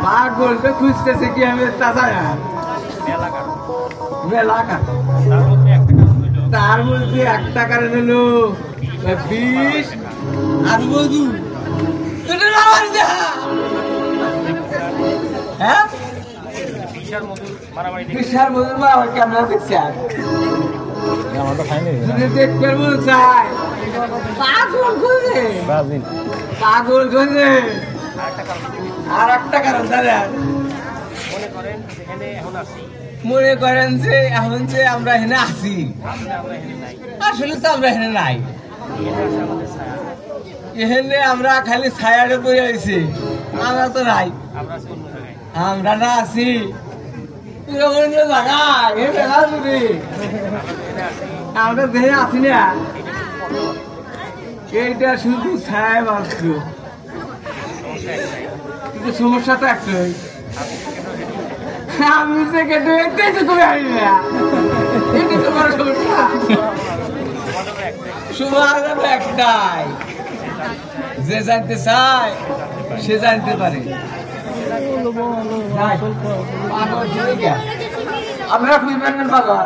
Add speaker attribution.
Speaker 1: পাগল তো খুঁজতেছে কি আমি তাছাড়া তার মধ্যে একটা কারণ হলো 20 আর মধু হ্যাঁ বিশাল মধুর মারামারি ক্যামেরা দেখছি আর দেখতে মন চাই পাগল খুঁজে পাগল খুঁজে আর একটা কারণ জানেন মনে করেন যে এখন যে আমরা এখানে আছি আসলে তো আমরা এখানে নাই এখানে আমরা খালি ছায়াটা বয়ে আছি আমরা তো নাই আমরা না আছি অন্য জায়গায় আমরা দেহে আছি না এইটা শুধু ছায়া মাত্র কিন্তু সমস্যা তো একটাই আমি যে কেটে দেখতে তুমি আসবি না এটা তো বড় সমস্যা সমাধান একটাই যে জানতে চায় সে জানতে পারে আমরা খুঁজবেন বাবা